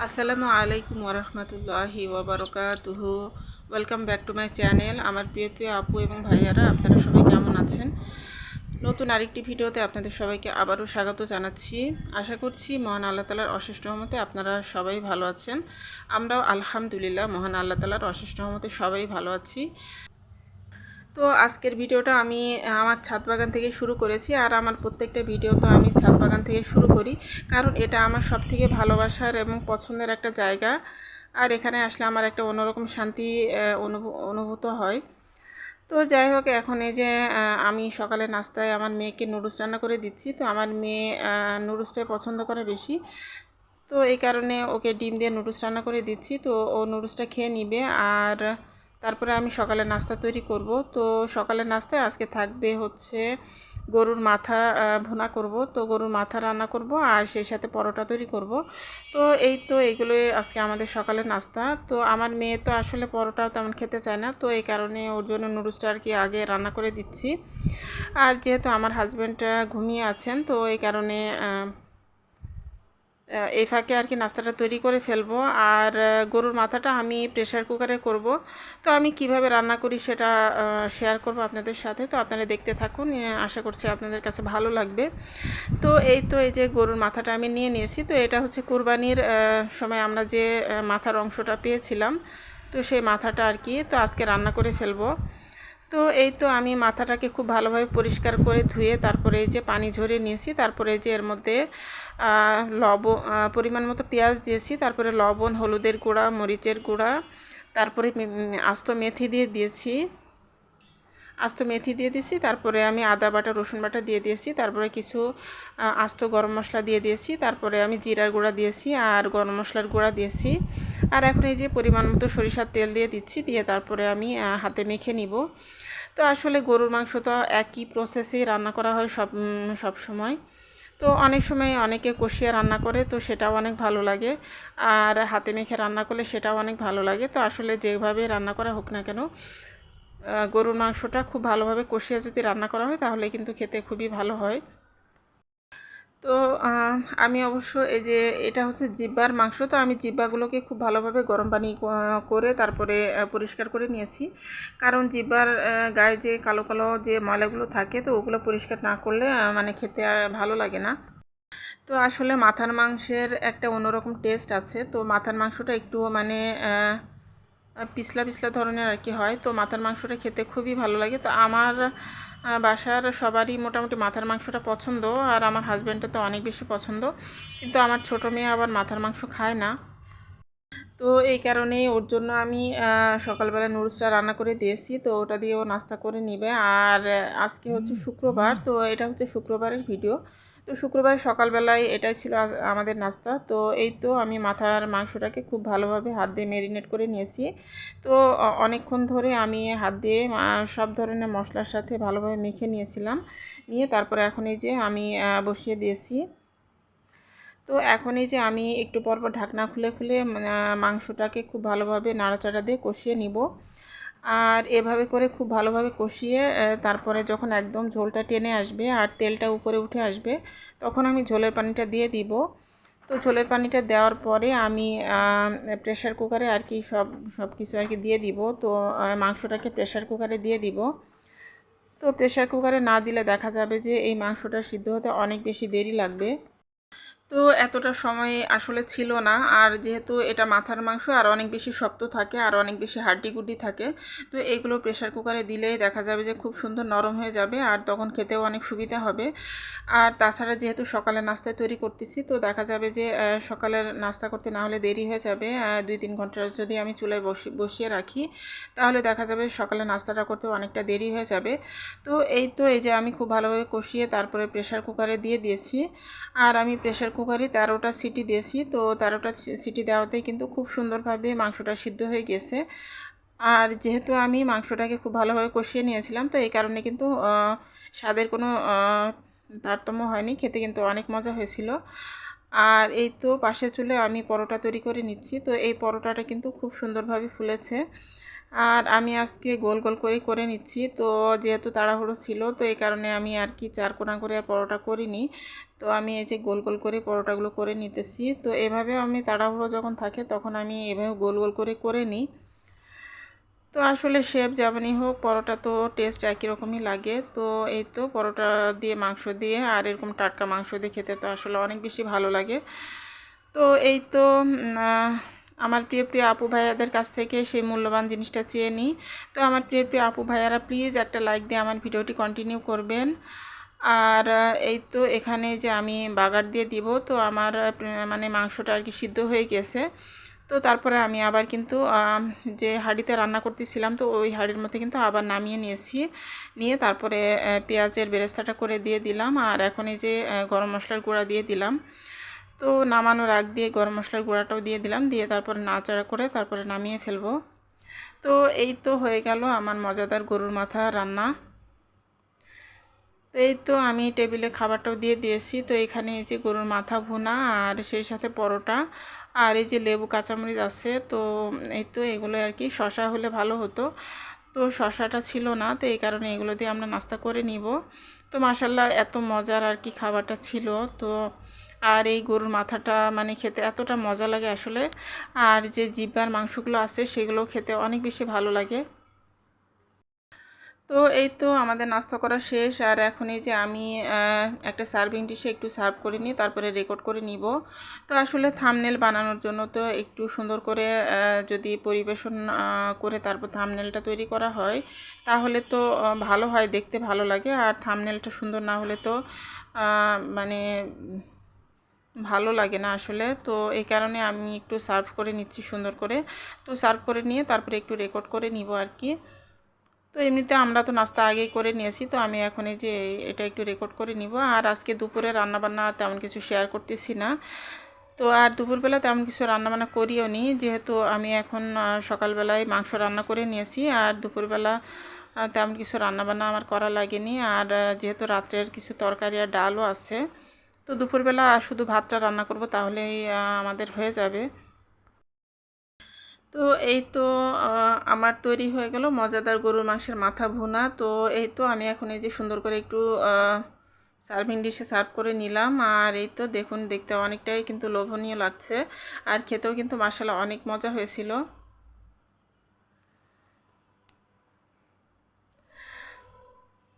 আসসালামু আলাইকুম ওরহমতুল্লাহি ওবরকাতুহু। Welcome back to my channel. আমার প্রিয় প্রিয় আপু এবং ভাইয়ারা, আপনারা সবাই কেমন আছেন? নতুন আরেকটি ভিডিওতে আপনাদের সবাইকে আবারও স্বাগত জানাচ্ছি। আশা করছি মহান আল্লাহ তালার অশেষ রহমতে আপনারা সবাই ভালো আছেন। আমরাও আলহামদুলিল্লাহ মহান আল্লাহ তালার অশেষ রহমতে সবাই ভালো আছি। তো আজকের ভিডিওটা আমি আমার ছাদ বাগান থেকে শুরু করেছি, আর আমার প্রত্যেকটা ভিডিও তো আমি ছাদ বাগান থেকে শুরু করি, কারণ এটা আমার সবথেকে ভালোবাসার এবং পছন্দের একটা জায়গা। আর এখানে আসলে আমার একটা অন্যরকম শান্তি অনুভূত হয়। তো যাই হোক, এখন এই যে আমি সকালে নাস্তায় আমার মেয়েকে নুডলস রান্না করে দিচ্ছি। তো আমার মেয়ে নুডলসটাই পছন্দ করে বেশি, তো এই কারণে ওকে ডিম দিয়ে নুডলস রান্না করে দিচ্ছি। তো ও নুডলসটা খেয়ে নিবে, আর তারপরে আমি সকালে নাস্তা তৈরি করব। তো সকালের নাস্তায় আজকে থাকবে হচ্ছে গরুর মাথা ভুনা করব। তো গরুর মাথা রান্না করব, আর সেই সাথে পরোটা তৈরি করব। তো এইগুলোই আজকে আমাদের সকালের নাস্তা। তো আমার মেয়ে তো আসলে পরোটা তেমন খেতে চায় না, তো এই কারণে ওর জন্য নুডলসটা আর কি আগে রান্না করে দিচ্ছি। আর যেহেতু আমার হাজব্যান্ড ঘুমিয়ে আছেন, তো এই কারণে এই ফাঁকে আর কি নাস্তাটা তৈরি করে ফেলবো। আর গরুর মাথাটা আমি প্রেশার কুকারে করব। তো আমি কিভাবে রান্না করি সেটা শেয়ার করব আপনাদের সাথে। তো আপনারা দেখতে থাকুন, আশা করছি আপনাদের কাছে ভালো লাগবে। তো এই যে গরুর মাথাটা আমি নিয়ে নিয়েছি। তো এটা হচ্ছে কুরবানির সময় আমরা যে মাথার অংশটা পেয়েছিলাম, তো সেই মাথাটা আর কি তো আজকে রান্না করে ফেলবো। তো আমি মাথাটাকে খুব ভালোভাবে পরিষ্কার করে ধুয়ে তারপরে এই যে পানি ঝরিয়ে নিয়েছি। তারপরে এই যে এর মধ্যে পরিমাণ মতো পেঁয়াজ দিয়েছি, তারপরে লবণ, হলুদের গুঁড়া, মরিচের গুঁড়া, তারপরে আস্ত মেথি দিয়ে দিয়েছি। তারপরে আমি আদা বাটা, রসুন বাটা দিয়ে দিয়েছি। তারপরে কিছু আস্ত গরম মশলা দিয়ে দিয়েছি। তারপরে আমি জিরার গুঁড়া দিয়েছি আর গরম মশলার গুঁড়া দিয়েছি। আর এখন এই যে পরিমাণ মতো সরিষার তেল দিয়ে দিচ্ছি, দিয়ে তারপরে আমি হাতে মেখে নিব। তো আসলে গরুর মাংস তো একই প্রসেসেই রান্না করা হয় সব সময়। তো অনেক সময় অনেকে কষিয়ে রান্না করে, তো সেটাও অনেক ভালো লাগে। আর হাতে মেখে রান্না করলে সেটাও অনেক ভালো লাগে। তো আসলে যেভাবে রান্না করা হোক না কেন, গরুর মাংসটা খুব ভালোভাবে কষিয়ে যদি রান্না করা হয় তাহলে কিন্তু খেতে খুবই ভালো হয়। তো আমি অবশ্য এই যে এটা হচ্ছে জিব্বার মাংস। তো আমি জিব্বাগুলোকে খুব ভালোভাবে গরম পানি করে তারপরে পরিষ্কার করে নিয়েছি, কারণ জিব্বার গায়ে যে কালো কালো যে ময়লাগুলো থাকে, তো ওগুলো পরিষ্কার না করলে মানে খেতে ভালো লাগে না। তো আসলে মাথার মাংসের একটা অন্যরকম টেস্ট আছে। তো মাথার মাংসটা একটু মানে পিছলা পিছলা ধরনের আর কি হয়। তো মাথার মাংসটা খেতে খুবই ভালো লাগে। তো আমার বাসার সবারই মোটামুটি মাথার মাংসটা পছন্দ, আর আমার হাজব্যান্ডের তো অনেক বেশি পছন্দ। কিন্তু আমার ছোটো মেয়ে আবার মাথার মাংস খায় না। তো এই কারণেই ওর জন্য আমি সকালবেলা নুডলসটা রান্না করে দিয়েছি। তো ওটা দিয়ে ও নাস্তা করে নিবে। আর আজকে হচ্ছে শুক্রবার, তো এটা হচ্ছে শুক্রবারের ভিডিও। তো শুক্রবার সকালবেলায় এটাই ছিল আমাদের নাস্তা। তো আমি মাথার মাংসটাকে খুব ভালোভাবে হাত দিয়ে ম্যারিনেট করে নিয়েছি। তো অনেকক্ষণ ধরে আমি হাত দিয়ে সব ধরনের মশলার সাথে ভালোভাবে মেখে নিয়েছিলাম। নিয়ে তারপরে এখন এই যে আমি বসিয়ে দিয়েছি। তো এখন এই যে আমি একটু পরপর ঢাকনা খুলে খুলে মাংসটাকে খুব ভালোভাবে নাড়াচাড়া দিয়ে কষিয়ে নিব। আর এভাবে করে খুব ভালোভাবে কষিয়ে তারপরে যখন একদম ঝোলটা টেনে আসবে আর তেলটা উপরে উঠে আসবে, তখন আমি ঝোলের পানিটা দিয়ে দিব। তো ঝোলের পানিটা দেওয়ার পরে আমি প্রেশার কুকারে আর কি সব কিছু আর কি দিয়ে দিব। তো মাংসটাকে প্রেশার কুকারে দিয়ে দিব। তো প্রেশার কুকারে না দিলে দেখা যাবে যে এই মাংসটা সিদ্ধ হতে অনেক বেশি দেরি লাগবে। তো এতটা সময় আসলে ছিল না। আর যেহেতু এটা মাথার মাংস, আর অনেক বেশি শক্ত থাকে আর অনেক বেশি হাড্ডিগুড্ডি থাকে, তো এইগুলো প্রেশার কুকারে দিলেই দেখা যাবে যে খুব সুন্দর নরম হয়ে যাবে, আর তখন খেতেও অনেক সুবিধা হবে। আর তাছাড়া যেহেতু সকালে নাস্তায় তৈরি করতেছি, তো দেখা যাবে যে সকালের নাস্তা করতে না হলে দেরি হয়ে যাবে। 2-3 ঘন্টা যদি আমি চুলায় বসিয়ে রাখি, তাহলে দেখা যাবে সকালে নাস্তাটা করতে অনেকটা দেরি হয়ে যাবে। তো এই যে আমি খুব ভালোভাবে কষিয়ে তারপরে প্রেশার কুকারে দিয়ে দিয়েছি। আর আমি প্রেশার কুকারে 13টা সিটি দিয়েছি। তো 13টা সিটি দেওয়াতেই কিন্তু খুব সুন্দরভাবে মাংসটা সিদ্ধ হয়ে গেছে। আর যেহেতু আমি মাংসটাকে খুব ভালোভাবে কষিয়ে নিয়েছিলাম, তো এই কারণে কিন্তু স্বাদের কোনো তারতম্য হয়নি, খেতে কিন্তু অনেক মজা হয়েছিল। আর এই তো পাশের চুলে আমি পরোটা তৈরি করে নিচ্ছি। তো এই পরোটাটা কিন্তু খুব সুন্দরভাবে ফুলেছে। আর আমি আজকে গোল গোল করে করে নিচ্ছি। তো যেহেতু তাড়াহুড়ো ছিল, তো এই কারণে আমি আর কি চারকোনা করে আর পরোটা করিনি। তো আমি এই যে গোল গোল করে পরোটাগুলো করে নিতেছি। তো এভাবে আমি তাড়াহুড়ো যখন থাকে তখন আমি এভাবে গোল গোল করে করে নিই। তো আসলে শেপ যেমনই হোক, পরোটা তো টেস্ট একই রকমই লাগে। তো এই তো পরোটা দিয়ে মাংস দিয়ে আর এরকম টাটকা মাংস দিয়ে খেতে তো আসলে অনেক বেশি ভালো লাগে। তো এই তো আমার প্রিয় প্রিয় আপু ভাইয়াদের কাছ থেকে সেই মূল্যবান জিনিসটা চেয়ে নিই। তো আমার প্রিয় প্রিয় আপু ভাইয়ারা প্লিজ একটা লাইক দিয়ে আমার ভিডিওটি কন্টিনিউ করবেন। আর এই তো এখানে যে আমি বাগার দিয়ে দিব, তো আমার মানে মাংসটা আর কি সিদ্ধ হয়ে গেছে। তো তারপরে আমি আবার কিন্তু যে হাঁড়িতে রান্না করতেছিলাম, তো ওই হাঁড়ির মধ্যে কিন্তু আবার নামিয়ে নিয়েছি। নিয়ে তারপরে পেঁয়াজের বেরেস্তাটা করে দিয়ে দিলাম। আর এখন এই যে গরম মশলার গুঁড়া দিয়ে দিলাম। তো নামানোর আগ দিয়ে গরম মশলার গুঁড়াটাও দিয়ে দিলাম, দিয়ে তারপরে নাড়াচাড়া করে তারপরে নামিয়ে ফেলবো। তো এই তো হয়ে গেল আমার মজাদার গরুর মাথা রান্না। তো এই তো আমি টেবিলে খাবারটাও দিয়ে দিয়েছি। তো এখানে এই যে গরুর মাথা ভুনা আর সেই সাথে পরোটা আর এই যে লেবু কাঁচামরিচ আছে। তো এই তো এগুলো আর কি, শশা হলে ভালো হতো, তো শশাটা ছিল না, তো এই কারণে এগুলো দিয়ে আমরা নাস্তা করে নিব। তো মাশাল্লাহ এত মজার আর কি খাবারটা ছিল। তো আর এই গরুর মাথাটা মানে খেতে এতটা মজা লাগে আসলে। আর যে জিহ্বার মাংসগুলো আছে সেগুলো খেতে অনেক বেশি ভালো লাগে। তো এই তো আমাদের নাস্তা করা শেষ। আর এখন এই যে আমি একটা সার্ভিং ডিশে একটু সার্ভ করে নিই, তারপরে রেকর্ড করে নিব। তো আসলে থাম্বনেল বানানোর জন্য তো একটু সুন্দর করে যদি পরিবেশন করে তারপর থাম্বনেলটা তৈরি করা হয়, তাহলে তো ভালো হয়, দেখতে ভালো লাগে। আর থাম্বনেলটা সুন্দর না হলে তো মানে ভালো লাগে না আসলে। তো এই কারণে আমি একটু সার্ভ করে নিচ্ছি সুন্দর করে। তো সার্ভ করে নিয়ে তারপরে একটু রেকর্ড করে নিব আর কি। তো এমনিতে আমরা তো নাস্তা আগেই করে নিয়েছি, তো আমি এখন এই যে এটা একটু রেকর্ড করে নিব। আর আজকে দুপুরে রান্নাবান্না তেমন কিছু শেয়ার করতেছি না। তো আর দুপুরবেলা তেমন কিছু রান্নাবান্না করিও নি, যেহেতু আমি এখন সকালবেলায় মাংস রান্না করে নিয়েছি। আর দুপুরবেলা তেমন কিছু রান্নাবান্না আমার করা লাগেনি। আর যেহেতু রাত্রের কিছু তরকারি আর ডালও আছে, তো দুপুরবেলা শুধু ভাতটা রান্না করব, তাহলেই আমাদের হয়ে যাবে। তো এই তো আমার তৈরি হয়ে গেল মজাদার গরুর মাংসের মাথা ভুনা। তো এই তো আমি এখন এই যে সুন্দর করে একটু সার্ভিং ডিশে সার্ভ করে নিলাম। আর এই তো দেখুন, দেখতে অনেকটাই কিন্তু লোভনীয় লাগছে, আর খেতেও কিন্তু মাশাআল্লাহ অনেক মজা হয়েছিল।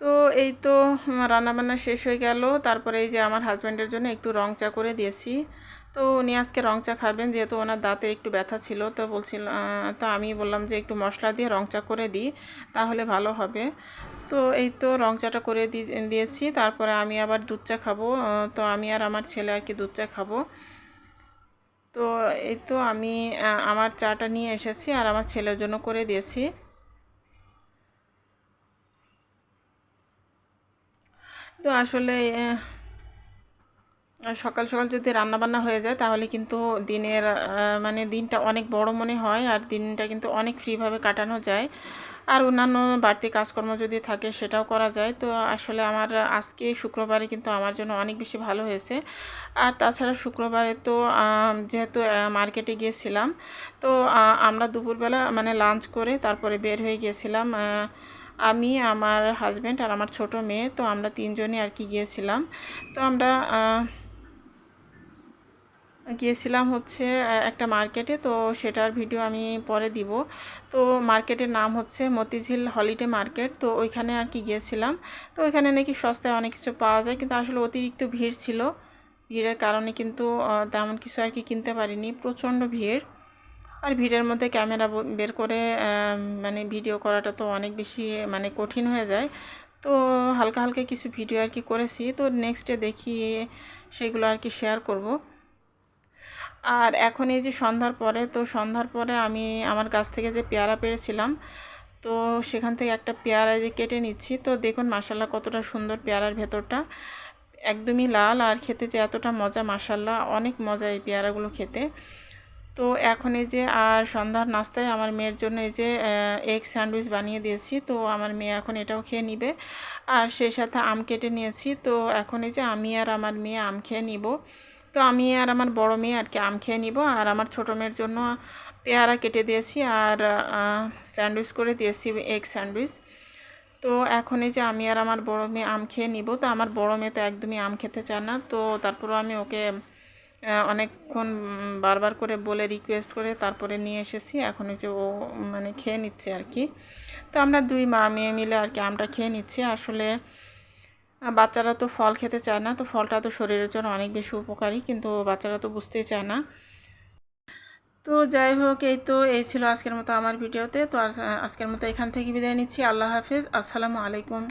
তো এই তো রান্নাবান্না শেষ হয়ে গেল। তারপরে এই যে আমার হাজব্যান্ডের জন্য একটু রং চা করে দিয়েছি। তো উনি আজকে রং চা খাবেন, যেহেতু ওনার দাঁতে একটু ব্যথা ছিল। তো বলছিল, তো আমি বললাম যে একটু মশলা দিয়ে রং চা করে দিই, তাহলে ভালো হবে। তো এই তো রং চাটা করে দিয়েছি। তারপরে আমি আবার দুধ চা খাবো। তো আমি আর আমার ছেলে আর কি দুধ চা খাবো। তো এই তো আমি আমার চাটা নিয়ে এসেছি আর আমার ছেলের জন্য করে দিয়েছি। তো আসলে সকাল সকাল যদি রান্নাবান্না হয়ে যায়, তাহলে কিন্তু দিনের মানে দিনটা অনেক বড় মনে হয়, আর দিনটা কিন্তু অনেক ফ্রিভাবে কাটানো যায়। আর অন্যান্য বাড়তি কাজকর্ম যদি থাকে সেটাও করা যায়। তো আসলে আমার আজকে শুক্রবারে কিন্তু আমার জন্য অনেক বেশি ভালো হয়েছে। আর তাছাড়া শুক্রবারে তো যেহেতু মার্কেটে গিয়েছিলাম, তো আমরা দুপুরবেলা মানে লাঞ্চ করে তারপরে বের হয়ে গিয়েছিলাম। আমি, আমার হাজব্যান্ড আর আমার ছোট মেয়ে, তো আমরা তিনজনই আর কি গিয়েছিলাম। তো আমরা গিয়েছিলাম হচ্ছে একটা মার্কেটে। তো সেটার ভিডিও আমি পরে দিব। তো মার্কেটের নাম হচ্ছে মতিঝিল হলিডে মার্কেট। তো ওইখানে আর কি গিয়েছিলাম। তো ওইখানে নাকি সস্তায় অনেক কিছু পাওয়া যায়, কিন্তু আসলে অতিরিক্ত ভিড় ছিল। ভিড়ের কারণে কিন্তু তেমন কিছু আর কি কিনতে পারিনি, প্রচণ্ড ভিড়। আর ভিড়ের মধ্যে ক্যামেরা বের করে মানে ভিডিও করাটা তো অনেক বেশি মানে কঠিন হয়ে যায়। তো হালকা হালকা কিছু ভিডিও আর কি করেছি। তো নেক্সটে দেখি সেগুলো আর কি শেয়ার করব। আর এখন এই যে সন্ধ্যার পরে, তো সন্ধ্যার পরে আমি আমার গাছ থেকে যে পেয়ারা পেড়েছিলাম, তো সেখান থেকে একটা পেয়ারা যে কেটে নিচ্ছি। তো দেখুন মাশাল্লাহ কতটা সুন্দর, পেয়ারার ভেতরটা একদমই লাল, আর খেতে যে এতটা মজা, মাশাল্লাহ অনেক মজা এই পেয়ারাগুলো খেতে। তো এখন এই যে আর সন্ধ্যার নাস্তায় আমার মেয়ের জন্য এই যে এগ স্যান্ডউইচ বানিয়ে দিয়েছি। তো আমার মেয়ে এখন এটাও খেয়ে নিবে। আর সেই সাথে আম কেটে নিয়েছি। তো এখন এই যে আমি আর আমার মেয়ে আম খেয়ে নিব। তো তো আমি আর আমার বড় মেয়ে আর কি আম খেয়ে নিব, আর আমার ছোটো মেয়ের জন্য পেয়ারা কেটে দিয়েছি আর স্যান্ডউইচ করে দিয়েছি, এগ স্যান্ডউইচ। তো এখন এই যে আমি আর আমার বড় মেয়ে আম খেয়ে নিব। তো আমার বড় মেয়ে তো একদমই আম খেতে চায় না, তো তারপরও আমি ওকে অনেকক্ষণ বারবার করে বলে রিকোয়েস্ট করে তারপরে নিয়ে এসেছি। এখন ওই যে ও মানে খেয়ে নিচ্ছে আর কি। তো আমরা দুই মা মেয়ে মিলে আর কি আমটা খেয়ে নিচ্ছি। আসলে বাচ্চারা তো ফল খেতে চায় না, তো ফলটা তো শরীরের জন্য অনেক বেশি উপকারী, কিন্তু বাচ্চারা তো বুঝতেই চায় না। তো যাই হোক, এই ছিল আজকের মতো আমার ভিডিওতে। তো আজকের মতো এখান থেকে বিদায় নিচ্ছি। আল্লাহ হাফেজ, আসসালামু আলাইকুম।